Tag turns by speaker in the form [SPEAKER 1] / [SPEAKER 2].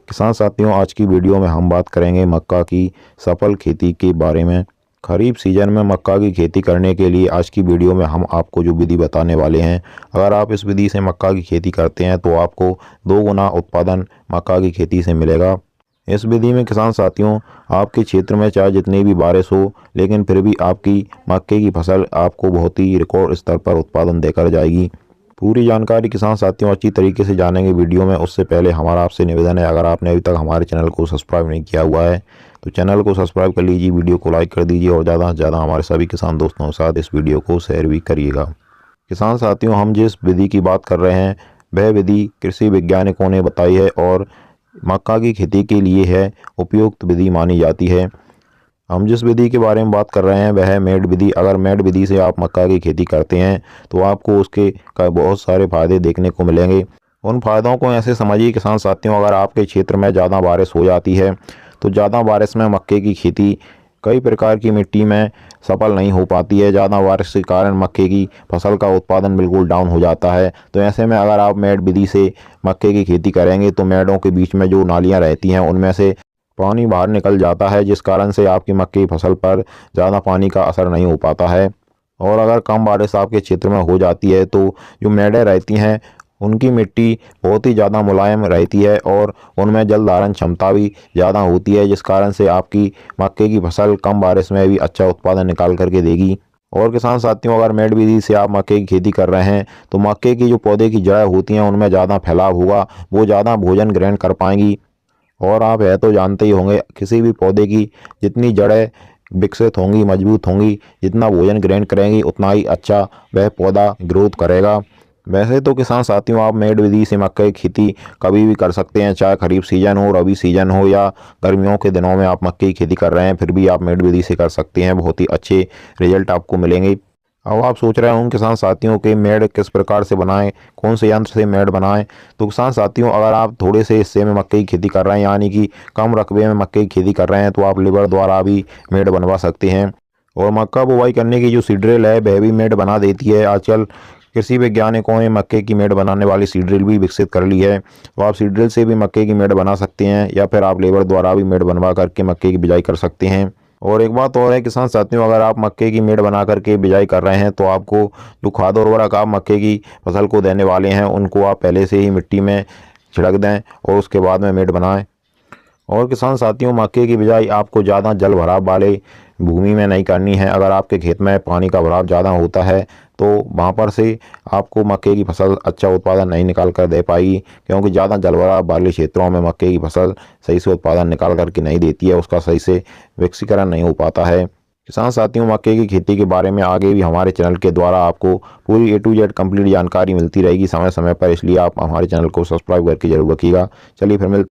[SPEAKER 1] किसान साथियों, आज की वीडियो में हम बात करेंगे मक्का की सफल खेती के बारे में। खरीफ सीजन में मक्का की खेती करने के लिए आज की वीडियो में हम आपको जो विधि बताने वाले हैं, अगर आप इस विधि से मक्का की खेती करते हैं तो आपको 2 गुना उत्पादन मक्का की खेती से मिलेगा। इस विधि में किसान साथियों, आपके क्षेत्र में चाहे जितनी भी बारिश हो, लेकिन फिर भी आपकी मक्के की फसल आपको बहुत ही रिकॉर्ड स्तर पर उत्पादन देकर जाएगी। पूरी जानकारी किसान साथियों अच्छी तरीके से जानेंगे वीडियो में। उससे पहले हमारा आपसे निवेदन है, अगर आपने अभी तक हमारे चैनल को सब्सक्राइब नहीं किया हुआ है तो चैनल को सब्सक्राइब कर लीजिए, वीडियो को लाइक कर दीजिए और ज़्यादा से ज़्यादा हमारे सभी किसान दोस्तों के साथ इस वीडियो को शेयर भी करिएगा। किसान साथियों, हम जिस विधि की बात कर रहे हैं वह विधि कृषि वैज्ञानिकों ने बताई है और मक्का की खेती के लिए है उपयुक्त विधि मानी जाती है। हम जिस विधि के बारे में बात कर रहे हैं वह है मेड विधि। अगर मेड विधि से आप मक्का की खेती करते हैं तो आपको उसके का बहुत सारे फायदे देखने को मिलेंगे। उन फायदों को ऐसे समझिए किसान साथियों, अगर आपके क्षेत्र में ज़्यादा बारिश हो जाती है तो ज़्यादा बारिश में मक्के की खेती कई प्रकार की मिट्टी में सफल नहीं हो पाती है। ज़्यादा बारिश के कारण मक्के की फसल का उत्पादन बिल्कुल डाउन हो जाता है। तो ऐसे में अगर आप मेड विधि से मक्के की खेती करेंगे तो मेडों के बीच में जो नालियाँ रहती हैं उनमें से पानी बाहर निकल जाता है, जिस कारण से आपकी मक्के की फसल पर ज़्यादा पानी का असर नहीं हो पाता है। और अगर कम बारिश आपके क्षेत्र में हो जाती है तो जो मेडें रहती हैं उनकी मिट्टी बहुत ही ज़्यादा मुलायम रहती है और उनमें जल धारण क्षमता भी ज़्यादा होती है, जिस कारण से आपकी मक्के की फसल कम बारिश में भी अच्छा उत्पादन निकाल करके देगी। और किसान साथियों, अगर मेड विधि से आप मक्के की खेती कर रहे हैं तो मक्के की जो पौधे की जड़ें होती हैं उनमें ज़्यादा फैलाव होगा, वो ज़्यादा भोजन ग्रहण कर पाएंगी। और आप है तो जानते ही होंगे, किसी भी पौधे की जितनी जड़ें विकसित होंगी, मजबूत होंगी, जितना भोजन ग्रहण करेंगी उतना ही अच्छा वह पौधा ग्रोथ करेगा। वैसे तो किसान साथियों, आप मेड विधि से मक्के की खेती कभी भी कर सकते हैं, चाहे खरीफ सीजन हो, रबी सीजन हो या गर्मियों के दिनों में आप मक्के की खेती कर रहे हैं, फिर भी आप मेड विधि से कर सकते हैं। बहुत ही अच्छे रिजल्ट आपको मिलेंगे। अब आप सोच रहे होंगे किसान साथियों के मेड किस प्रकार से बनाएं, कौन से यंत्र से मेड बनाएं। तो किसान साथियों, अगर आप थोड़े से हिस्से में मक्के की खेती कर रहे हैं, यानी कि कम रकबे में मक्के की खेती कर रहे हैं, तो आप लेबर द्वारा भी मेड बनवा सकते हैं। और मक्का बुवाई करने की जो सीड्रिल है वह भी मेड बना देती है। आजकल कृषि वैज्ञानिकों ने मक्के की मेड बनाने वाली सीड्रिल भी विकसित कर ली है, तो आप सीड्रिल से भी मक्के की मेड बना सकते हैं या फिर आप लेबर द्वारा भी मेड बनवा करके मक्के की बिजाई कर सकते हैं। और एक बात और है किसान साथियों, अगर आप मक्के की मेड बना करके बिजाई कर रहे हैं तो आपको जो खाद उर्वरक आप मक्के की फसल को देने वाले हैं उनको आप पहले से ही मिट्टी में छिड़क दें और उसके बाद में मेड बनाएं। और किसान साथियों, मक्के की बिजाई आपको ज़्यादा जल भराव वाले भूमि में नहीं करनी है। अगर आपके खेत में पानी का भराव ज़्यादा होता है तो वहाँ पर से आपको मक्के की फसल अच्छा उत्पादन नहीं निकाल कर दे पाएगी, क्योंकि ज़्यादा जल भराव वाले क्षेत्रों में मक्के की फसल सही से उत्पादन निकाल करके नहीं देती है, उसका सही से विकसीकरण नहीं हो पाता है। किसान साथियों, मक्के की खेती के बारे में आगे भी हमारे चैनल के द्वारा आपको पूरी A to Z कंप्लीट जानकारी मिलती रहेगी समय समय पर, इसलिए आप हमारे चैनल को सब्सक्राइब करके जरूर रखिएगा। चलिए फिर मिलते